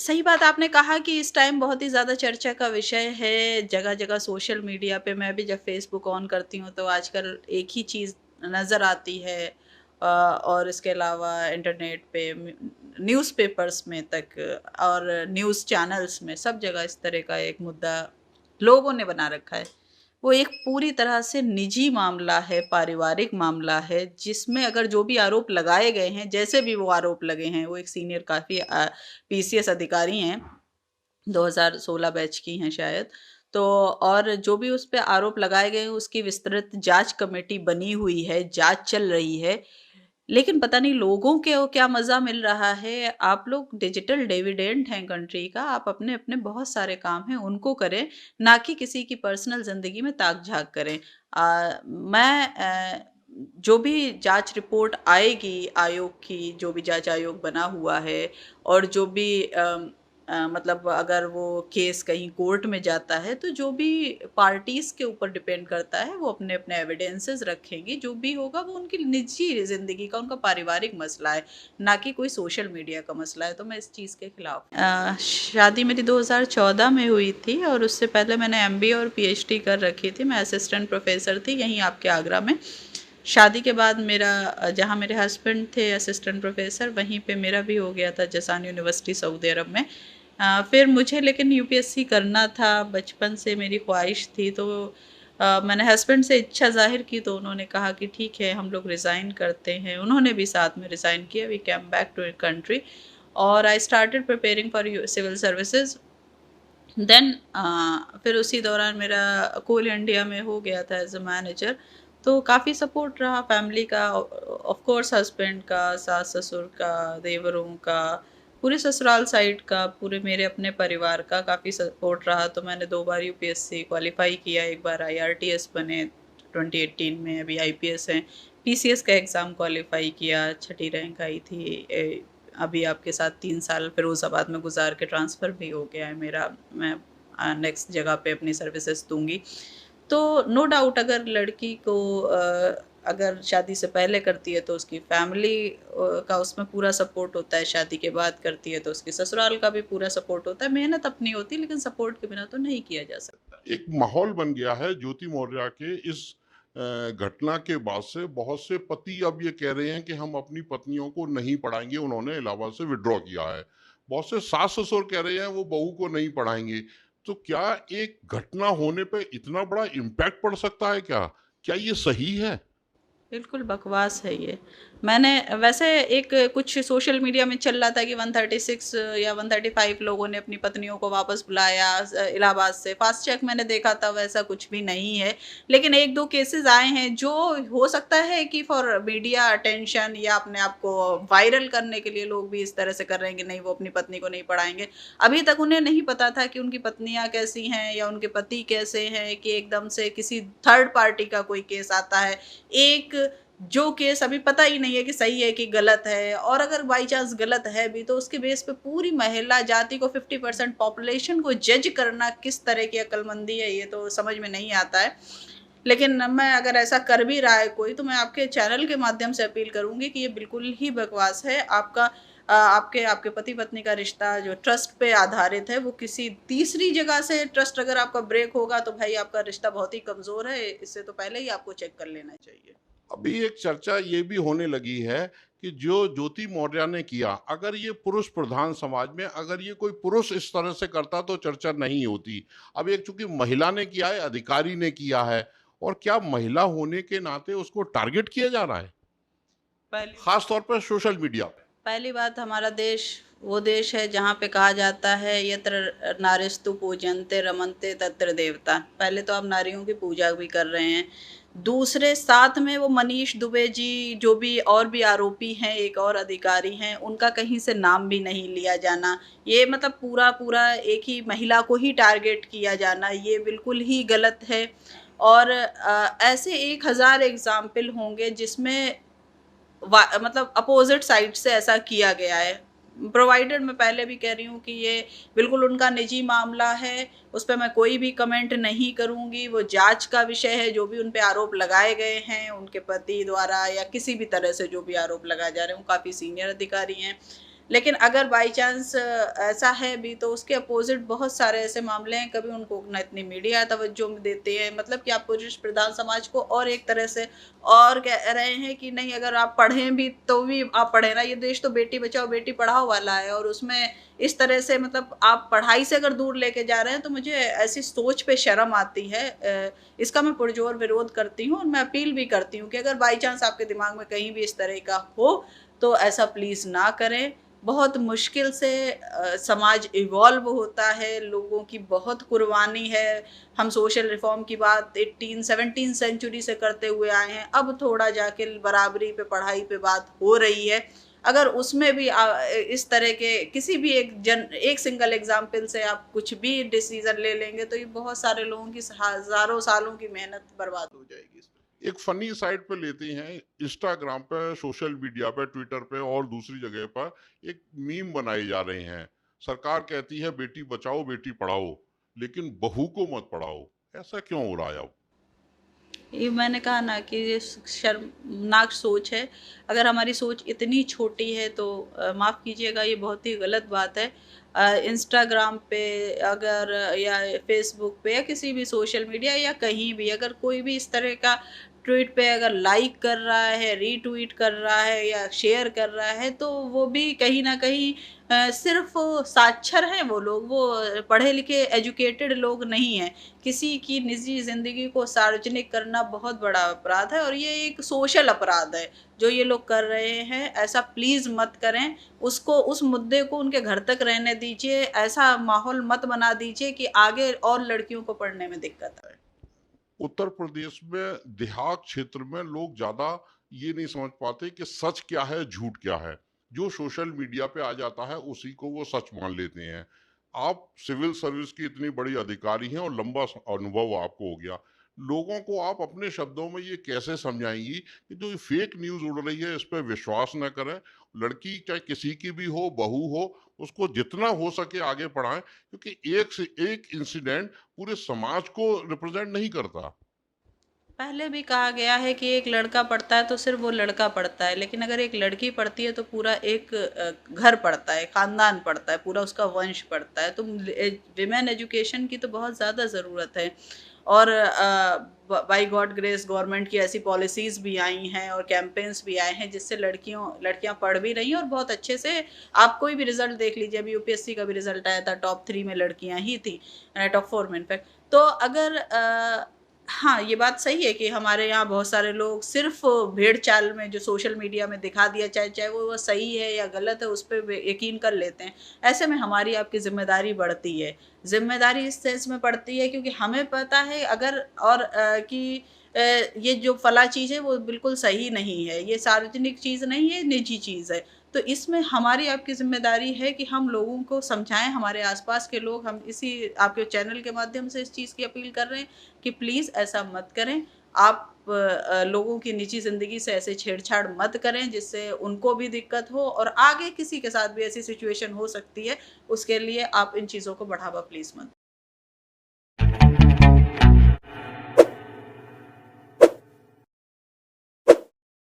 सही बात आपने कहा कि इस टाइम बहुत ही ज़्यादा चर्चा का विषय है, जगह-जगह सोशल मीडिया पे मैं भी जब फ़ेसबुक ऑन करती हूँ, तो आजकल एक ही चीज़ नज़र आती है और इसके अलावा इंटरनेट पे न्यूज़पेपर्स में तक और न्यूज़ चैनल्स में सब जगह इस तरह का एक मुद्दा लोगों ने बना रखा है। वो एक पूरी तरह से निजी मामला है, पारिवारिक मामला है, जिसमें अगर जो भी आरोप लगाए गए हैं, जैसे भी वो आरोप लगे हैं, वो एक सीनियर काफ़ी पीसीएस अधिकारी हैं, 2016 बैच की हैं शायद। तो और जो भी उस पे आरोप लगाए गए हैं, उसकी विस्तृत जाँच कमेटी बनी हुई है, जाँच चल रही है। लेकिन पता नहीं लोगों को क्या मज़ा मिल रहा है, आप लोग डिजिटल डिविडेंड हैं कंट्री का, आप अपने-अपने बहुत सारे काम हैं, उनको करें, ना कि किसी की पर्सनल ज़िंदगी में ताक-झाँक करें। मैं जो भी जाँच रिपोर्ट आएगी आयोग की, जो भी जाँच आयोग बना हुआ है और जो भी मतलब अगर वो केस कहीं कोर्ट में जाता है, तो जो भी पार्टीज़ के ऊपर डिपेंड करता है, वो अपने-अपने एविडेंसेस रखेंगी, जो भी होगा वो उनकी निजी ज़िंदगी का, उनका पारिवारिक मसला है, ना कि कोई सोशल मीडिया का मसला है, तो मैं इस चीज़ के खिलाफ शादी मेरी 2014 में हुई थी और उससे पहले मैंने एमबीए और पीएचडी कर रखी थी, मैं असिस्टेंट प्रोफ़ेसर थी यहीं आपके आगरा में। शादी के बाद मेरा जहाँ मेरे हस्बैंड थे असिस्टेंट प्रोफ़ेसर, वहीं पे मेरा भी हो गया था जसान यूनिवर्सिटी सऊदी अरब में। फिर मुझे लेकिन यूपीएससी करना था, बचपन से मेरी ख़्वाहिश थी, तो मैंने हस्बैंड से इच्छा ज़ाहिर की, तो उन्होंने कहा कि ठीक है, हम लोग रिज़ाइन करते हैं। उन्होंने भी साथ में रिज़ाइन किया, we came back to country और I started preparing for you civil services. Then फिर उसी दौरान मेरा कोल इंडिया में हो गया था एज़ अ मैनेजर, तो काफ़ी सपोर्ट रहा फैमिली का, ऑफ़ कोर्स हस्बैंड का, सास-ससुर का, देवरों का, पूरे ससुराल साइड का, पूरे मेरे अपने परिवार का काफ़ी सपोर्ट रहा। तो मैंने 2 बार यूपीएससी क्वालिफ़ाई किया, एक बार आईआरटीएस बने 2018 में, अभी आईपीएस हैं। पीसीएस का एग्ज़ाम क्वालिफ़ाई किया, छठी रैंक आई थी। अभी आपके साथ 3 साल फ़िरोज़ाबाद में गुज़ार के ट्रांसफ़र भी हो गया है मेरा। मैं नेक्स्ट जगह पे अपनी सर्विसेज़ दूँगी। तो नो डाउट अगर लड़की को अगर शादी से पहले करती है तो उसकी फैमिली का उसमें पूरा सपोर्ट होता है, शादी के बाद करती है तो उसके ससुराल का भी पूरा सपोर्ट होता है। मेहनत अपनी होती है लेकिन सपोर्ट के बिना तो नहीं किया जा सकता। एक माहौल बन गया है ज्योति मौर्य के इस घटना के बाद से बहुत से पति अब ये कह रहे हैं कि हम अपनी पत्नियों को नहीं पढ़ाएंगे, उन्होंने इलाहाबाद से विड्रॉ किया है। बहुत से सास ससुर कह रहे हैं वो बहू को नहीं पढ़ाएंगे। तो क्या एक घटना होने पे इतना बड़ा इम्पैक्ट पड़ सकता है क्या? क्या ये सही है? बिल्कुल बकवास है ये। मैंने वैसे एक कुछ सोशल मीडिया में चल रहा था कि 136 या 135 लोगों ने अपनी पत्नियों को वापस बुलाया इलाहाबाद से। फ़ास्ट चेक मैंने देखा था वैसा कुछ भी नहीं है। लेकिन 1-2 केसेज़ आए हैं जो हो सकता है कि फॉर मीडिया अटेंशन या अपने आप को वायरल करने के लिए लोग भी इस तरह से कर रहे हैं कि नहीं वो अपनी पत्नी को नहीं पढ़ाएँगे। अभी तक उन्हें नहीं पता था कि उनकी पत्नियाँ कैसी हैं या उनके पति कैसे हैं कि एकदम से किसी थर्ड पार्टी का कोई केस आता है। एक जो केस अभी पता ही नहीं है कि सही है कि गलत है और अगर बाई चांस गलत है भी तो उसके बेस पे पूरी महिला जाति को 50% पॉपुलेशन को जज करना किस तरह की अक्लमंदी है, ये तो समझ में नहीं आता है। लेकिन मैं अगर ऐसा कर भी रहा है कोई तो मैं आपके चैनल के माध्यम से अपील करूँगी कि ये बिल्कुल ही बकवास है। आपका आपके आपके पति-पत्नी का रिश्ता जो ट्रस्ट पे आधारित है वो किसी तीसरी जगह से ट्रस्ट अगर आपका ब्रेक होगा तो भाई आपका रिश्ता बहुत ही कमज़ोर है। इससे तो पहले ही आपको चेक कर लेना चाहिए। अभी एक चर्चा ये भी होने लगी है कि जो ज्योति मौर्य ने किया, अगर ये पुरुष प्रधान समाज में अगर ये कोई पुरुष इस तरह से करता तो चर्चा नहीं होती। अब एक चूंकि महिला ने किया है, अधिकारी ने किया है, और क्या महिला होने के नाते उसको टारगेट किया जा रहा है, पहली खास तौर पर सोशल मीडिया पे? पहली बात हमारा देश वो देश है जहाँ पे कहा जाता है यत्र नारीस्तु पूजन्ते रमन्ते तत्र देवता। पहले तो आप नारियों की पूजा भी कर रहे हैं। दूसरे साथ में वो मनीष दुबे जी जो भी और भी आरोपी हैं, एक और अधिकारी हैं, उनका कहीं से नाम भी नहीं लिया जाना। ये मतलब पूरा-पूरा एक ही महिला को ही टारगेट किया जाना, ये बिल्कुल ही गलत है। और ऐसे 1000 एग्ज़ाम्पल होंगे जिसमें मतलब अपोजिट साइड से ऐसा किया गया है। प्रोवाइडेड मैं पहले भी कह रही हूँ कि ये बिल्कुल उनका निजी मामला है, उस पे मैं कोई भी कमेंट नहीं करूँगी, वो जाँच का विषय है, जो भी उन पे आरोप लगाए गए हैं, उनके पति द्वारा या किसी भी तरह से जो भी आरोप लगाए जा रहे हैं, वो काफ़ी सीनियर अधिकारी हैं। लेकिन अगर बाई चांस ऐसा है भी तो उसके अपोज़िट बहुत सारे ऐसे मामले हैं, कभी उनको ना इतनी मीडिया तवज्जो देती है, मतलब कि आप पुरुष प्रधान समाज को और एक तरह से और कह रहे हैं कि नहीं, अगर आप पढ़ें भी तो भी आप पढ़ें ना, ये देश तो बेटी बचाओ बेटी पढ़ाओ वाला है, और उसमें इस तरह से मतलब आप पढ़ाई से अगर दूर लेके जा रहे हैं, तो मुझे ऐसी सोच पे शर्म आती है। इसका मैं पुरजोर विरोध करती हूँ और मैं अपील भी करती हूँ कि अगर बाई चांस आपके दिमाग में कहीं भी इस तरह का हो, तो ऐसा प्लीज़ ना करें। बहुत मुश्किल से समाज इवॉल्व होता है, लोगों की बहुत कुर्बानी है। हम सोशल रिफ़ॉर्म की बात 18-17 सेंचुरी से करते हुए आए हैं, अब थोड़ा जाके बराबरी पे, पढ़ाई पे बात हो रही है। अगर उसमें भी इस तरह के किसी भी एक सिंगल एग्ज़ाम्पल से आप कुछ भी डिसीज़न ले लेंगे, तो ये बहुत सारे लोगों की हज़ारों सालों की मेहनत बर्बाद हो जाएगी इसमें। एक फनी साइड पे लेते हैं, इंस्टाग्राम पे, सोशल मीडिया पे, ट्विटर पे और दूसरी जगह पर एक मीम बनाए जा रहे हैं। सरकार कहती है बेटी बचाओ बेटी पढ़ाओ, लेकिन बहू को मत पढ़ाओ। ऐसा क्यों हो रहा है अब? ये मैंने कहा ना कि ये शर्मनाक सोच है। अगर हमारी सोच इतनी छोटी है तो माफ़ कीजिएगा, ये बहुत ही गलत बात है। इंस्टाग्राम पे अगर या फ़ेसबुक पे या किसी भी सोशल मीडिया या कहीं भी अगर कोई भी इस तरह का ट्वीट पे अगर लाइक कर रहा है, रीट्वीट कर रहा है या शेयर कर रहा है, तो वो भी कहीं न कहीं सिर्फ़ साक्षर हैं वो लोग, वो पढ़े लिखे एजुकेटेड लोग नहीं हैं। किसी की निजी ज़िंदगी को सार्वजनिक करना बहुत बड़ा अपराध है और ये एक सोशल अपराध है, जो ये लोग कर रहे हैं, ऐसा प्लीज़ मत करें। उसको उस मुद्दे को उनके घर तक रहने दीजिए, ऐसा माहौल मत बना दीजिए कि आगे और लड़कियों को पढ़ने में दिक्कत आए। उत्तर प्रदेश में देहात क्षेत्र में लोग ज़्यादा ये नहीं समझ पाते कि सच क्या है, झूठ क्या है। जो सोशल मीडिया पे आ जाता है, उसी को वो सच मान लेते हैं। आप सिविल सर्विस की इतनी बड़ी अधिकारी हैं और लंबा अनुभव आपको हो गया। लोगों को आप अपने शब्दों में ये कैसे समझाएंगी कि जो ये फेक न्यूज़ उड़ रही है, इस पे विश्वास न करें। लड़की चाहे किसी की भी हो, बहू हो, उसको जितना हो सके आगे बढ़ाएं, क्योंकि एक से एक इंसिडेंट पूरे समाज को रिप्रेजेंट नहीं करता। पहले भी कहा गया है कि एक लड़का पढ़ता है तो सिर्फ वो लड़का पढ़ता है, लेकिन अगर एक लड़की पढ़ती है तो पूरा एक घर पढ़ता है, खानदान पढ़ता है, पूरा उसका वंश पढ़ता है। तो विमेन एजुकेशन की तो बहुत ज़्यादा ज़रूरत है। और बाय गॉड ग्रेस गवर्नमेंट की ऐसी पॉलिसीज़ भी आई हैं और कैंपेन्स भी आए हैं जिससे लड़कियां पढ़ भी रही हैं और बहुत अच्छे से। आप कोई भी रिजल्ट देख लीजिए, अभी यूपीएससी का भी रिजल्ट आया था, टॉप 3 में लड़कियां ही थी, टॉप 4 में इनफैक्ट। तो अगर हाँ, ये बात सही है कि हमारे यहाँ बहुत सारे लोग सिर्फ़ भेड़-चाल में जो सोशल मीडिया में दिखा दिया, चाहे चाहे वो सही है या गलत है, उस पे वे यकीन कर लेते हैं। ऐसे में हमारी आपकी ज़िम्मेदारी बढ़ती है। ज़िम्मेदारी इस सेंस में बढ़ती है क्योंकि हमें पता है अगर और कि ये जो फला चीज़ है वो बिल्कुल सही नहीं है, ये सार्वजनिक चीज़ नहीं है, निजी चीज़ है। तो इसमें हमारी आपकी ज़िम्मेदारी है कि हम लोगों को समझाएँ, हमारे आस-पास के लोग, हम इसी आपके चैनल के माध्यम से इस चीज़ की अपील कर रहे हैं कि प्लीज़ ऐसा मत करें। आप लोगों की निजी ज़िंदगी से ऐसे छेड़छाड़ मत करें जिससे उनको भी दिक्कत हो और आगे किसी के साथ भी ऐसी सिचुएशन हो सकती है, उसके लिए आप इन चीज़ों को बढ़ावा प्लीज़ मत दें।